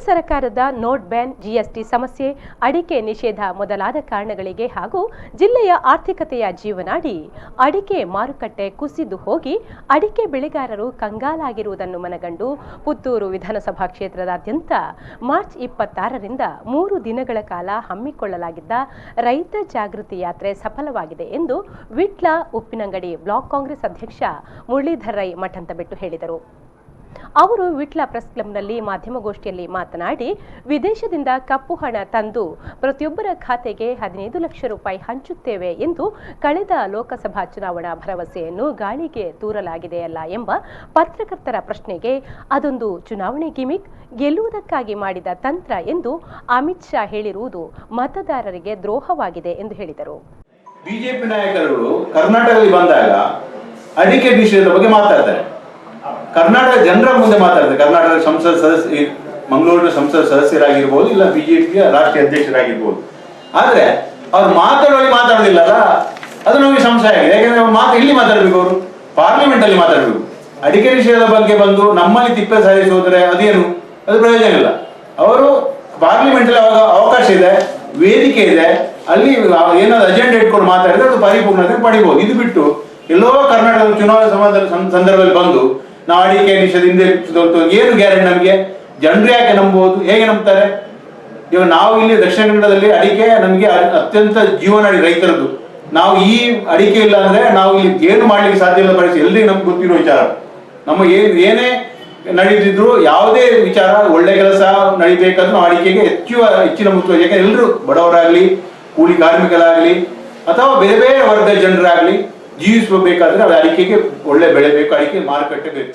ಸರ್ಕಾರದ note ban, GST ಸಮಸ್ಯೆ, ಅಡಿಕೆ ನಿಷೇಧ ಮೊದಲಾದ ಕಾರಣಗಳಿಗೆ ಹಾಗೂ ಜಿಲ್ಲೆಯ ಆರ್ಥಿಕತೆಯ ಜೀವನಾಡಿ ಅಡಿಕೆ ಮಾರುಕಟ್ಟೆ ಕುಸಿದು ಹೋಗಿ ಅಡಿಕೆ ಬೆಳೆಗಾರರು ಕಂಗಾಲಾಗಿರುವುದನ್ನು ಮನಗಂಡು ಪುತ್ತೂರು ವಿಧಾನಸಭಾ ಕ್ಷೇತ್ರದಾದ್ಯಂತ ಮಾರ್ಚ್ 26ರಿಂದ 3 ದಿನಗಳ ಕಾಲ ಹಮ್ಮಿಕೊಳ್ಳಲಾಗಿದ್ದ ರೈತ ಜಾಗೃತಿ ಯಾತ್ರೆ ಸಫಲವಾಗಿದೆ ಎಂದು ವಿಟ್ಲ ಉಪ್ಪಿನಂಗಡಿ ಬ್ಲಾಕ್ ಕಾಂಗ್ರೆಸ್ ಅಧ್ಯಕ್ಷ ಮುರಳೀಧರ್ ರೈ ಮಠಂತಬೆಟ್ಟು ಹೇಳಿದರು. ಅವರು ವಿಟ್ಲ ಪ್ರೆಸ್ ಕ್ಲಬ್ನಲ್ಲಿ ಮಾಧ್ಯಮಗೋಷ್ಠಿಯಲ್ಲಿ ಮಾತನಾಡಿ, ವಿದೇಶದಿಂದ ಕಪ್ಪು ಹಣ ತಂದು ಪ್ರತಿಯೊಬ್ಬರ ಖಾತೆಗೆ 15 ಲಕ್ಷ ರೂಪಾಯಿ ಹಂಚುತ್ತೇವೆ ಎಂದು ಕಳೆದ ಲೋಕಸಭಾ ಚುನಾವಣಾ ಭರವಸೆಯನ್ನು ಗಾಳಿಗೆ ತೂರಲಾಗಿದೆಯಲ್ಲ ಎಂಬ ಪತ್ರಕರ್ತರ ಪ್ರಶ್ನೆಗೆ ಅದೊಂದು ಚುನಾವಣೆ ಗಿಮಿಕ್, ಗೆಲ್ಲುವುದಕ್ಕಾಗಿ ಮಾಡಿದ ತಂತ್ರ ಎಂದು ಅಮಿತ್ ಶಾ ಹೇಳಿರುವುದು ಮತದಾರರಿಗೆ ದ್ರೋಹವಾಗಿದೆ ಎಂದು ಹೇಳಿದರು. ಬಿಜೆಪಿ ನಾಯಕರು ಕರ್ನಾಟಕದಲ್ಲಿ ಬಂದಾಗ ಅಡಿಕೆ ನಿಷೇಧದ ಬಗ್ಗೆ ಮಾತಾಡ್ತಾರೆ. ಕರ್ನಾಟಕ ಜನರ ಮುಂದೆ ಮಾತಾಡ್ತಾರೆ. ಕರ್ನಾಟಕದ ಸಂಸತ್ ಸದಸ್ಯ, ಮಂಗಳೂರಿನ ಸಂಸತ್ ಸದಸ್ಯರಾಗಿರ್ಬೋದು, ಇಲ್ಲ ಬಿಜೆಪಿಯ ರಾಷ್ಟ್ರೀಯ ಅಧ್ಯಕ್ಷರಾಗಿರ್ಬೋದು. ಆದ್ರೆ ಅವ್ರು ಮಾತಾಡೋದಿಲ್ಲಲ್ಲ, ಅದು ನಮಗೆ ಸಂಶಯ ಆಗಿದೆ. ಯಾಕಂದ್ರೆ ಅವ್ರು ಇಲ್ಲಿ ಮಾತಾಡ್ಬೇಕು, ಅವರು ಪಾರ್ಲಿಮೆಂಟ್ ಅಲ್ಲಿ ಮಾತಾಡ್ಬೇಕು. ಅಡಿಕೆ ನಿಷೇಧದ ಬಗ್ಗೆ ಬಂದು ನಮ್ಮಲ್ಲಿ ತಿಪ್ಪೆ ಸಾಧಿಸೋದ್ರೆ ಅದೇನು, ಅದು ಪ್ರಯೋಜನ ಇಲ್ಲ. ಅವರು ಪಾರ್ಲಿಮೆಂಟ್ ಅಲ್ಲಿ ಅವಕಾಶ ಇದೆ, ವೇದಿಕೆ ಇದೆ, ಅಲ್ಲಿ ಏನಾದ್ರು ಅಜೆಂಡಾ ಇಟ್ಕೊಂಡು ಮಾತಾಡಿದ್ರೆ ಅದು ಪರಿಪೂರ್ಣತೆ ಪಡಿಬಹುದು. ಇದು ಬಿಟ್ಟು ಎಲ್ಲೋ ಕರ್ನಾಟಕದ ಚುನಾವಣಾ ಸಂದರ್ಭದಲ್ಲಿ ಬಂದು ನಾವು ಅಡಿಕೆ ನಿಷೇಧ ಏನು ಗ್ಯಾರಂಟಿ ನಮಗೆ? ಜನರು ಯಾಕೆ ನಂಬಬಹುದು? ಹೇಗೆ ನಂಬ್ತಾರೆ? ಇವಾಗ ನಾವು ಇಲ್ಲಿ ದಕ್ಷಿಣ ಕನ್ನಡದಲ್ಲಿ ಅಡಿಕೆ ನಮಗೆ ಅತ್ಯಂತ ಜೀವನಾಡಿ ರೈತರದ್ದು. ನಾವು ಈ ಅಡಿಕೆ ಇಲ್ಲ ಅಂದ್ರೆ ನಾವು ಇಲ್ಲಿ ಏನು ಮಾಡ್ಲಿಕ್ಕೆ ಸಾಧ್ಯ ಇಲ್ಲ ಪರಿಸ್ಥಿತಿ ಎಲ್ರಿಗೂ ನಮ್ಗೆ ಗೊತ್ತಿರೋ ವಿಚಾರ. ನಮ್ಮ ಏನೇ ನಡೀತಿದ್ರು, ಯಾವುದೇ ವಿಚಾರ ಒಳ್ಳೆ ಕೆಲಸ ನಡಿಬೇಕಾದ್ರೂ ನಾವು ಅಡಿಕೆಗೆ ಹೆಚ್ಚಿನ ಮುಖ್ಯ. ಯಾಕಂದ್ರೆ ಎಲ್ಲರೂ ಬಡವರಾಗ್ಲಿ, ಕೂಲಿ ಕಾರ್ಮಿಕರಾಗ್ಲಿ, ಅಥವಾ ಬೇರೆ ಬೇರೆ ವರ್ಗದ ಜನರಾಗ್ಲಿ ಜೀವಿಸಬೇಕಾದ್ರೆ ಅಡಿಕೆಗೆ ಒಳ್ಳೆ ಬೆಳೆ ಬೇಕು, ಅಡಿಕೆ ಮಾರುಕಟ್ಟೆ ಬೇಕು.